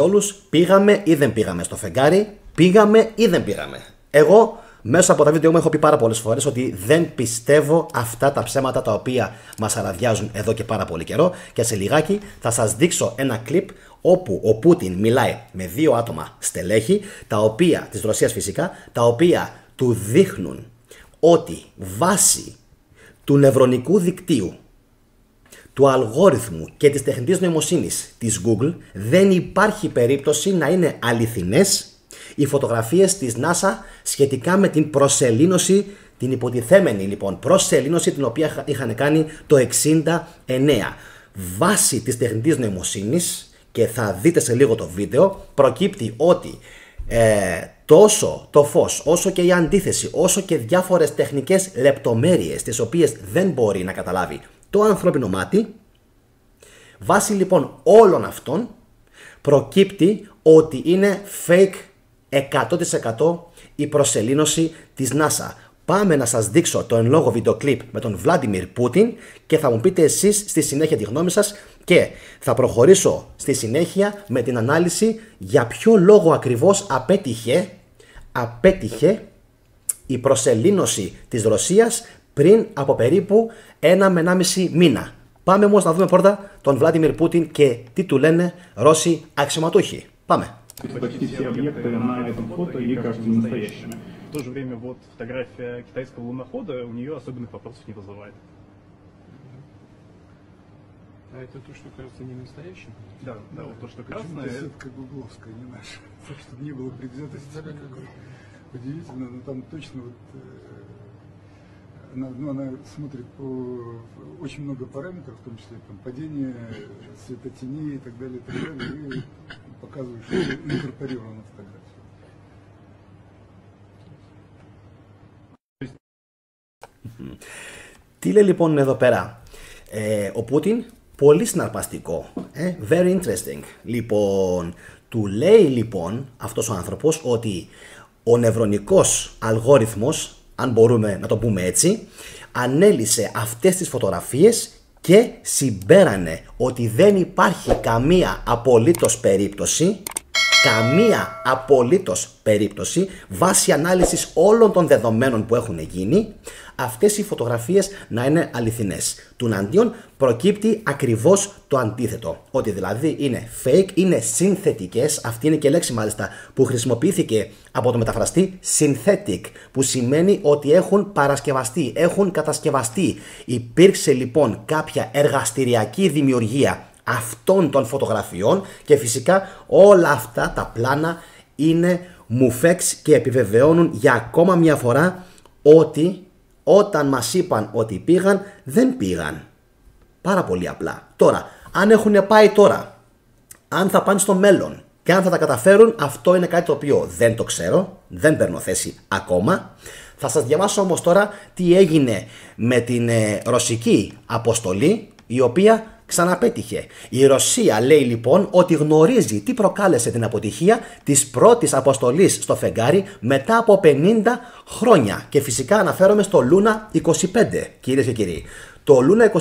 όλους, πήγαμε ή δεν πήγαμε στο φεγγάρι, πήγαμε ή δεν πήγαμε. Εγώ μέσα από τα βίντεο μου έχω πει πάρα πολλές φορές ότι δεν πιστεύω αυτά τα ψέματα τα οποία μας αραδιάζουν εδώ και πάρα πολύ καιρό, και σε λιγάκι θα σας δείξω ένα κλιπ όπου ο Πούτιν μιλάει με δύο άτομα στελέχη, τα οποία, της Ρωσίας φυσικά, τα οποία του δείχνουν ότι βάσει του νευρονικού δικτύου, του αλγόριθμου και της τεχνητής νοημοσύνης της Google δεν υπάρχει περίπτωση να είναι αληθινές οι φωτογραφίες της NASA σχετικά με την προσελήνωση, την υποτιθέμενη λοιπόν προσελήνωση την οποία είχαν κάνει το 69. Βάσει της τεχνητής νοημοσύνης, και θα δείτε σε λίγο το βίντεο, προκύπτει ότι τόσο το φως, όσο και η αντίθεση, όσο και διάφορες τεχνικές λεπτομέρειες τις οποίες δεν μπορεί να καταλάβει το ανθρώπινο μάτι, βάσει λοιπόν όλων αυτών προκύπτει ότι είναι fake 100% η προσελήνωση της NASA. Πάμε να σας δείξω το εν λόγω βίντεο κλιπ με τον Βλάντιμιρ Πούτιν και θα μου πείτε εσείς στη συνέχεια τη γνώμη σας, και θα προχωρήσω στη συνέχεια με την ανάλυση για ποιο λόγο ακριβώς απέτυχε η προσελήνωση της Ρωσίας πριν από περίπου 1 με 1,5 μήνα. Πάμε όμως να δούμε πρώτα τον Βλάντιμιρ Πούτιν και τι του λένε Ρώσοι αξιωματούχοι. Πάμε. Почти все объекты на этом фото ей кажутся настоящими. В то же время вот фотография китайского лунохода у нее особенных вопросов не вызывает. А это то, что кажется не настоящим? Да, да, вот то, что красное. Это как гугловская, не наша. Так, чтобы не было предвзятости. Удивительно, но там точно вот она смотрит по очень много параметров, в том числе там, падение светотеней и так далее, и показывает, что инкорпорирована фотография. Τι λέει λοιπόν εδώ πέρα ο Πούτιν? Πολύ συναρπαστικό, very interesting. Λοιπόν, του λέει λοιπόν αυτός ο άνθρωπος ότι ο νευρονικός αλγόριθμος, αν μπορούμε να το πούμε έτσι, ανέλυσε αυτές τις φωτογραφίες και συμπέρανε ότι δεν υπάρχει καμία απολύτως περίπτωση βάσει ανάλυσης όλων των δεδομένων που έχουν γίνει, αυτές οι φωτογραφίες να είναι αληθινές. Τουναντίον προκύπτει ακριβώς το αντίθετο, ότι δηλαδή είναι fake, είναι συνθετικές, αυτή είναι και λέξη μάλιστα που χρησιμοποιήθηκε από το μεταφραστή synthetic, που σημαίνει ότι έχουν παρασκευαστεί, έχουν κατασκευαστεί. Υπήρξε λοιπόν κάποια εργαστηριακή δημιουργία αυτών των φωτογραφιών και φυσικά όλα αυτά τα πλάνα είναι μουφέξ και επιβεβαιώνουν για ακόμα μια φορά ότι όταν μας είπαν ότι πήγαν, δεν πήγαν. Πάρα πολύ απλά. Τώρα, αν έχουν πάει τώρα, αν θα πάνε στο μέλλον και αν θα τα καταφέρουν, αυτό είναι κάτι το οποίο δεν το ξέρω, δεν παίρνω θέση ακόμα. Θα σας διαβάσω όμως τώρα τι έγινε με την ρωσική αποστολή, η οποία ξαναπέτυχε. Η Ρωσία λέει λοιπόν ότι γνωρίζει τι προκάλεσε την αποτυχία της πρώτης αποστολής στο φεγγάρι μετά από 50 χρόνια. Και φυσικά αναφέρομαι στο Λούνα 25, κυρίες και κύριοι. Το Λούνα 25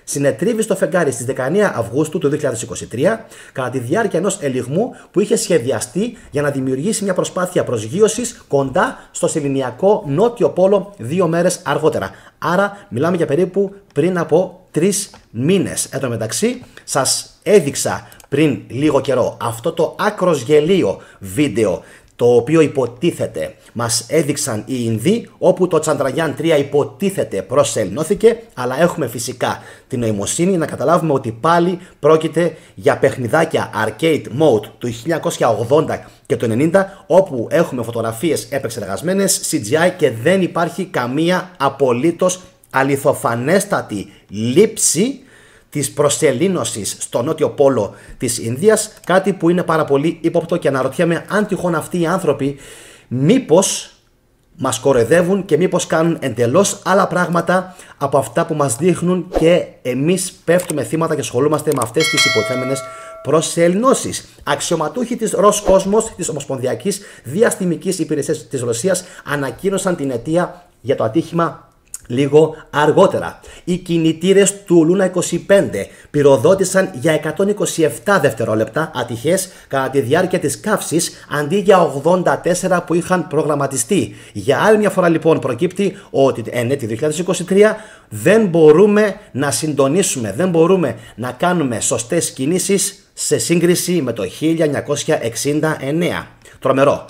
συνετρίβει στο φεγγάρι στις 19 Αυγούστου του 2023 κατά τη διάρκεια ενός ελιγμού που είχε σχεδιαστεί για να δημιουργήσει μια προσπάθεια προσγείωσης κοντά στο σεληνιακό νότιο πόλο 2 μέρες αργότερα. Άρα μιλάμε για περίπου πριν από 3 μήνες. Εν τω μεταξύ σας έδειξα πριν λίγο καιρό αυτό το άκρος γελίο βίντεο, το οποίο υποτίθεται μας έδειξαν οι Ινδοί, όπου το Chandrayaan 3 υποτίθεται προσελνώθηκε, αλλά έχουμε φυσικά την νοημοσύνη να καταλάβουμε ότι πάλι πρόκειται για παιχνιδάκια arcade mode του 1980 και του 90, όπου έχουμε φωτογραφίες επεξεργασμένες, CGI, και δεν υπάρχει καμία απολύτως αληθοφανέστατη λήψη της προσελήνωσης στο νότιο πόλο της Ινδίας, κάτι που είναι πάρα πολύ ύποπτο, και αναρωτιέμαι αν τυχόν αυτοί οι άνθρωποι μήπως μας κοροϊδεύουν και μήπως κάνουν εντελώς άλλα πράγματα από αυτά που μας δείχνουν και εμείς πέφτουμε θύματα και ασχολούμαστε με αυτές τις υποθέμενες προσεληνώσεις. Αξιωματούχοι της Roskosmos, της Ομοσπονδιακής Διαστημικής Υπηρεσίας της Ρωσίας, ανακοίνωσαν την αιτία για το ατύχημα λίγο αργότερα. Οι κινητήρες του Λούνα 25 πυροδότησαν για 127 δευτερόλεπτα ατυχές κατά τη διάρκεια της καύσης, αντί για 84 που είχαν προγραμματιστεί. Για άλλη μια φορά λοιπόν προκύπτει ότι έτη 2023 δεν μπορούμε να συντονίσουμε, δεν μπορούμε να κάνουμε σωστές κινήσεις σε σύγκριση με το 1969. Τρομερό.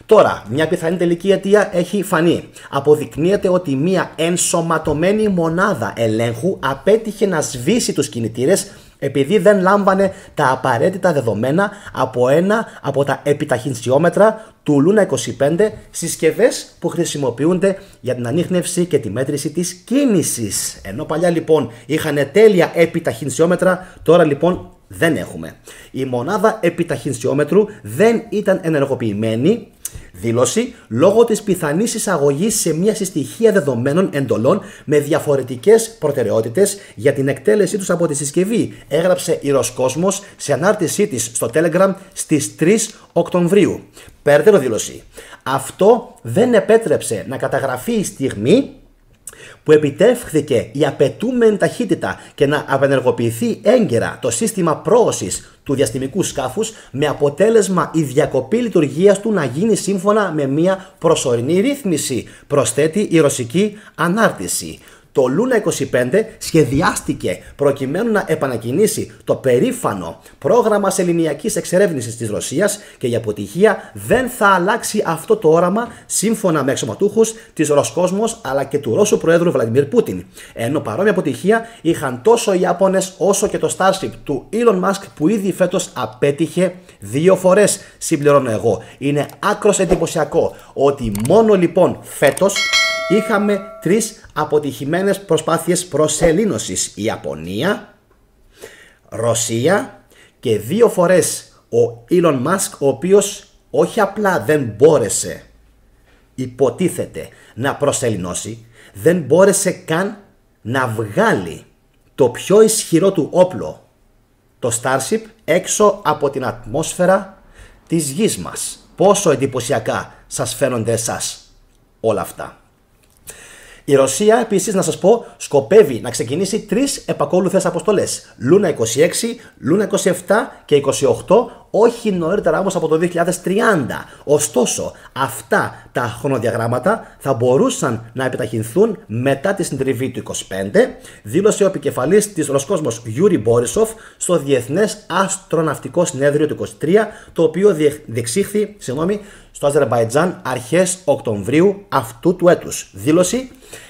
Τώρα, μια πιθανή τελική αιτία έχει φανεί. Αποδεικνύεται ότι μια ενσωματωμένη μονάδα ελέγχου απέτυχε να σβήσει τους κινητήρες επειδή δεν λάμβανε τα απαραίτητα δεδομένα από ένα από τα επιταχυνσιόμετρα του Λούνα 25, συσκευές που χρησιμοποιούνται για την ανίχνευση και τη μέτρηση της κίνησης. Ενώ παλιά λοιπόν είχαν τέλεια επιταχυνσιόμετρα, τώρα λοιπόν δεν έχουμε. Η μονάδα επιταχυνσιόμετρου δεν ήταν ενεργοποιημένη, δήλωση, λόγω της πιθανής εισαγωγής σε μια συστοιχεία δεδομένων εντολών με διαφορετικές προτεραιότητες για την εκτέλεσή τους από τη συσκευή, έγραψε η Ροσκόσμος σε ανάρτησή της στο Telegram στις 3 Οκτωβρίου. Περαιτέρω δήλωση. Αυτό δεν επέτρεψε να καταγραφεί η στιγμή που επιτεύχθηκε η απαιτούμενη ταχύτητα και να απενεργοποιηθεί έγκαιρα το σύστημα πρόωσης του διαστημικού σκάφους, με αποτέλεσμα η διακοπή λειτουργίας του να γίνει σύμφωνα με μια προσωρινή ρύθμιση, προσθέτει η ρωσική ανάρτηση. Το Λούνα 25 σχεδιάστηκε προκειμένου να επανακινήσει το περήφανο πρόγραμμα σεληνιακής εξερεύνησης της Ρωσίας και η αποτυχία δεν θα αλλάξει αυτό το όραμα, σύμφωνα με αξιωματούχους της Ροσκόσμος αλλά και του Ρώσου Προέδρου Βλαντιμίρ Πούτιν. Ενώ παρόμοια αποτυχία είχαν τόσο οι Ιάπωνες όσο και το Starship του Elon Musk που ήδη φέτος απέτυχε 2 φορές, συμπληρώνω εγώ. Είναι άκρος εντυπωσιακό ότι μόνο λοιπόν φέτος είχαμε 3 αποτυχημένες προσπάθειες προσελήνωσης. Η Ιαπωνία, Ρωσία και 2 φορές ο Elon Musk, ο οποίος όχι απλά δεν μπόρεσε, υποτίθεται, να προσεληνώσει, δεν μπόρεσε καν να βγάλει το πιο ισχυρό του όπλο, το Starship, έξω από την ατμόσφαιρα της γης μας. Πόσο εντυπωσιακά σας φαίνονται εσάς όλα αυτά. Η Ρωσία επίσης, να σας πω, σκοπεύει να ξεκινήσει 3 επακόλουθες αποστολές. Λούνα 26, Λούνα 27 και 28, όχι νωρίτερα όμως από το 2030. Ωστόσο, αυτά τα χρονοδιαγράμματα θα μπορούσαν να επιταχυνθούν μετά τη συντριβή του 25, δήλωσε ο επικεφαλής της Ροσκόσμος Γιούρι Μπόρισοφ στο Διεθνές Αστροναυτικό Συνέδριο του 23, το οποίο διεξήχθη στο Αζερμπαϊτζάν αρχές Οκτωβρίου αυτού του έτους. Δήλωση: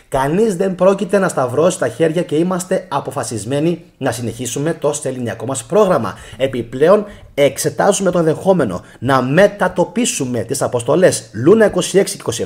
κανείς δεν πρόκειται να σταυρώσει τα χέρια και είμαστε αποφασισμένοι να συνεχίσουμε το σεληνιακό μας πρόγραμμα. Επιπλέον, εξετάζουμε το ενδεχόμενο να μετατοπίσουμε τις αποστολές Λούνα 26 και 27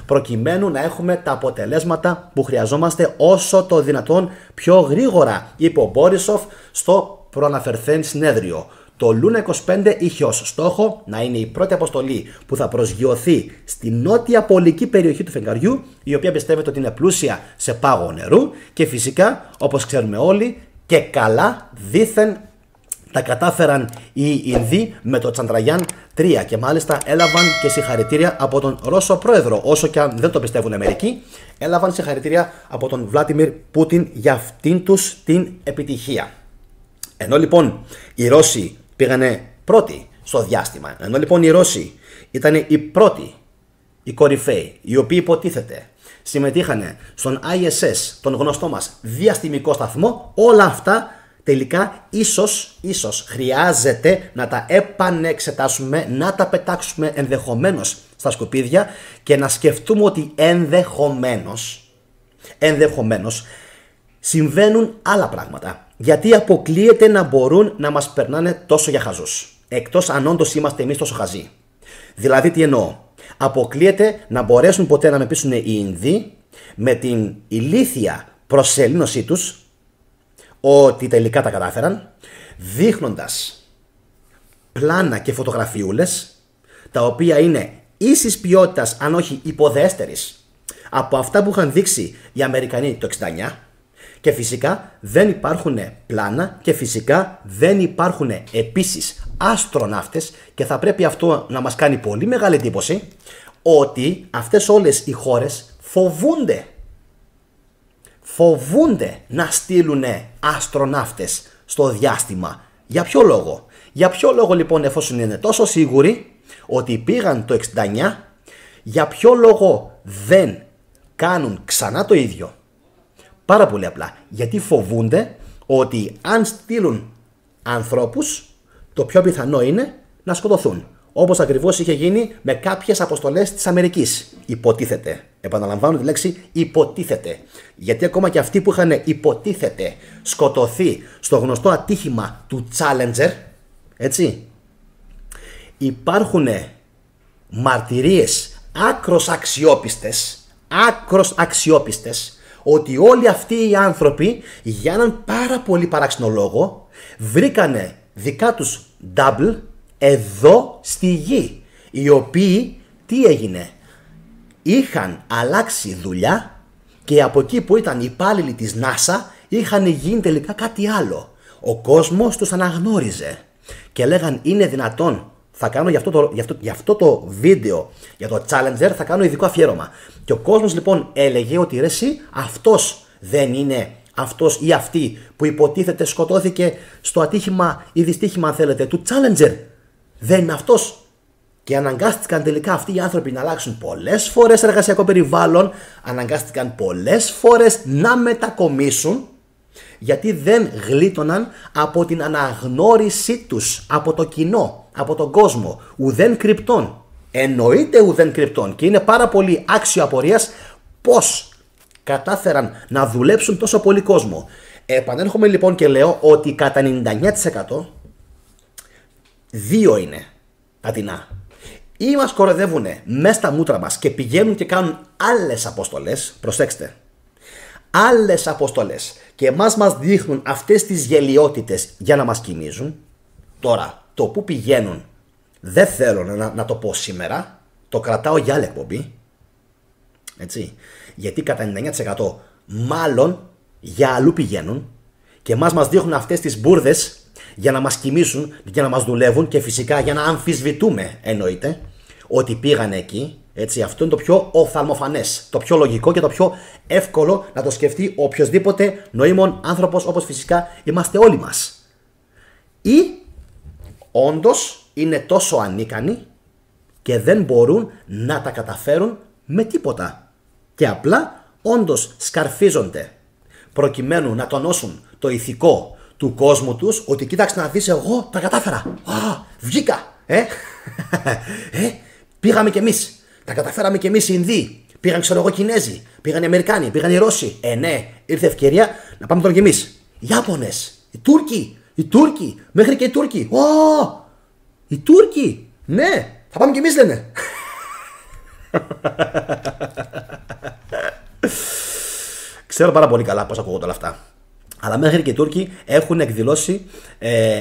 προκειμένου να έχουμε τα αποτελέσματα που χρειαζόμαστε όσο το δυνατόν πιο γρήγορα, είπε ο Μπόρισοφ στο προαναφερθέν συνέδριο. Το Λούνα 25 είχε ως στόχο να είναι η πρώτη αποστολή που θα προσγειωθεί στη νότια πολική περιοχή του φεγγαριού, η οποία πιστεύετε ότι είναι πλούσια σε πάγο νερού και φυσικά, όπως ξέρουμε όλοι, και καλά δήθεν τα κατάφεραν οι Ινδοί με το Τσαντραγιάν 3 και μάλιστα έλαβαν και συγχαρητήρια από τον Ρώσο Πρόεδρο, όσο και αν δεν το πιστεύουν μερικοί, έλαβαν συγχαρητήρια από τον Βλάντιμιρ Πούτιν για αυτήν τους την επιτυχία. Ενώ λοιπόν οι Ρώσοι πήγανε πρώτοι στο διάστημα, ενώ λοιπόν οι Ρώσοι ήταν οι πρώτοι, οι κορυφαίοι, οι οποίοι υποτίθεται συμμετείχαν στον ISS, τον γνωστό μας διαστημικό σταθμό, όλα αυτά τελικά ίσως χρειάζεται να τα επανεξετάσουμε, να τα πετάξουμε ενδεχομένως στα σκουπίδια και να σκεφτούμε ότι ενδεχομένως συμβαίνουν άλλα πράγματα. Γιατί αποκλείεται να μπορούν να μας περνάνε τόσο για χαζούς, εκτός αν όντως είμαστε εμείς τόσο χαζοί. Δηλαδή τι εννοώ? Αποκλείεται να μπορέσουν ποτέ να με πείσουν οι Ινδοί με την ηλίθια προσέληνωσή τους ότι τελικά τα κατάφεραν, δείχνοντας πλάνα και φωτογραφιούλες τα οποία είναι ίσης ποιότητας, αν όχι υποδέστερης, από αυτά που είχαν δείξει οι Αμερικανοί το 69. Και φυσικά δεν υπάρχουν πλάνα και φυσικά δεν υπάρχουν επίσης αστροναύτες, και θα πρέπει αυτό να μας κάνει πολύ μεγάλη εντύπωση ότι αυτές όλες οι χώρες φοβούνται φοβούνται να στείλουν αστροναύτες στο διάστημα. Για ποιο λόγο? Για ποιο λόγο λοιπόν, εφόσον είναι τόσο σίγουροι ότι πήγαν το 69, για ποιο λόγο δεν κάνουν ξανά το ίδιο? Πάρα πολύ απλά. Γιατί φοβούνται ότι αν στείλουν ανθρώπους, το πιο πιθανό είναι να σκοτωθούν. Όπως ακριβώς είχε γίνει με κάποιες αποστολές της Αμερικής. Υποτίθεται. Επαναλαμβάνω τη λέξη υποτίθεται. Γιατί ακόμα και αυτοί που είχαν υποτίθεται σκοτωθεί στο γνωστό ατύχημα του Challenger, έτσι, υπάρχουν μαρτυρίες άκρος αξιόπιστες, ότι όλοι αυτοί οι άνθρωποι για έναν πάρα πολύ παράξενο λόγο βρήκανε δικά τους double εδώ στη γη, οι οποίοι τι έγινε? Είχαν αλλάξει δουλειά και από εκεί που ήταν υπάλληλοι της NASA είχαν γίνει τελικά κάτι άλλο. Ο κόσμος τους αναγνώριζε και λέγαν είναι δυνατόν? Θα κάνω για αυτό το βίντεο για το Challenger, θα κάνω ειδικό αφιέρωμα. Και ο κόσμος λοιπόν έλεγε ότι ρε εσύ, αυτός δεν είναι αυτός ή αυτή που υποτίθεται σκοτώθηκε στο ατύχημα ή δυστύχημα αν θέλετε του Challenger? Δεν είναι αυτός? Και αναγκάστηκαν τελικά αυτοί οι άνθρωποι να αλλάξουν πολλές φορές εργασιακό περιβάλλον, αναγκάστηκαν πολλές φορές να μετακομίσουν, γιατί δεν γλίτωναν από την αναγνώρισή τους από το κοινό, από τον κόσμο. Ουδέν κρυπτών. Εννοείται ουδέν κρυπτών. Και είναι πάρα πολύ άξιο απορίας πώς κατάφεραν να δουλέψουν τόσο πολύ κόσμο. Επανέρχομαι λοιπόν και λέω ότι κατά 99% δύο είναι τα τεινά. Ή μας κοροϊδεύουν μέσα στα μούτρα μας και πηγαίνουν και κάνουν άλλες αποστολές. Προσέξτε. Άλλες αποστολές. Και εμάς μας δείχνουν αυτές τις γελοιότητες για να μας κοιμίζουν. Τώρα, το που πηγαίνουν δεν θέλω να το πω σήμερα. Το κρατάω για άλλη εκπομπή. Έτσι. Γιατί κατά 99% μάλλον για αλλού πηγαίνουν. Και εμάς μας δείχνουν αυτές τις μπουρδες για να μας κοιμήσουν, για να μας δουλεύουν και φυσικά για να αμφισβητούμε, εννοείται, ότι πήγαν εκεί. Έτσι, αυτό είναι το πιο οφθαλμοφανές, το πιο λογικό και το πιο εύκολο να το σκεφτεί οποιοσδήποτε νοήμων άνθρωπος, όπως φυσικά είμαστε όλοι μας. Ή όντως είναι τόσο ανίκανοι και δεν μπορούν να τα καταφέρουν με τίποτα. Και απλά όντως σκαρφίζονται προκειμένου να τονώσουν το ηθικό του κόσμου τους, ότι κοίταξε να δεις, εγώ τα κατάφερα. Βγήκα. Πήγαμε κι εμείς. Τα καταφέραμε κι εμείς οι Ινδοί. Πήγαν, ξέρω εγώ, Κινέζοι. Πήγαν οι Αμερικάνοι. Πήγαν οι Ρώσοι. Ναι, ήρθε ευκαιρία να πάμε τώρα κι εμείς. Οι Ιάπωνες. Οι Τούρκοι. Οι Τούρκοι. Μέχρι και οι Τούρκοι. Οι Τούρκοι. Ναι, θα πάμε κι εμείς, λένε. Ξέρω πάρα πολύ καλά πώς ακούγονται όλα αυτά. Αλλά μέχρι και οι Τούρκοι έχουν εκδηλώσει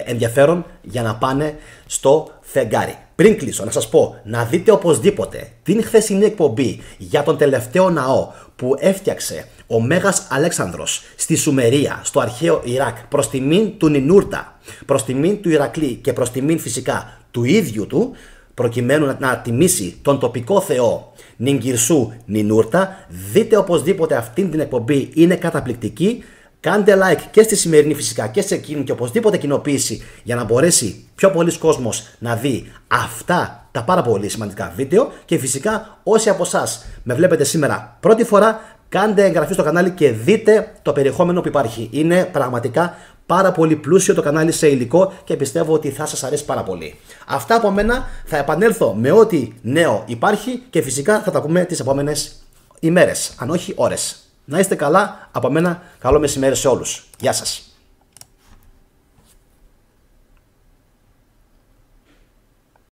ενδιαφέρον για να πάνε στο φεγγάρι. Πριν κλείσω, να σας πω να δείτε οπωσδήποτε την χθεσινή εκπομπή για τον τελευταίο ναό που έφτιαξε ο Μέγας Αλέξανδρος στη Σουμερία, στο αρχαίο Ιράκ, προς τιμήν του Νινούρτα, προς τιμήν του Ηρακλή και προς τιμήν φυσικά του ίδιου του, προκειμένου να τιμήσει τον τοπικό θεό Νιγκυρσού Νινούρτα. Δείτε οπωσδήποτε αυτήν την εκπομπή, είναι καταπληκτική. Κάντε like και στη σημερινή φυσικά και σε εκείνη και οπωσδήποτε κοινοποίηση για να μπορέσει πιο πολλοί κόσμος να δει αυτά τα πάρα πολύ σημαντικά βίντεο. Και φυσικά όσοι από εσάς με βλέπετε σήμερα πρώτη φορά, κάντε εγγραφή στο κανάλι και δείτε το περιεχόμενο που υπάρχει. Είναι πραγματικά πάρα πολύ πλούσιο το κανάλι σε υλικό και πιστεύω ότι θα σας αρέσει πάρα πολύ. Αυτά από μένα, θα επανέλθω με ό,τι νέο υπάρχει και φυσικά θα τα πούμε τις επόμενες ημέρες, αν όχι ώρες. Να είστε καλά, από μένα καλό μεσημέρι σε όλους. Γεια σας.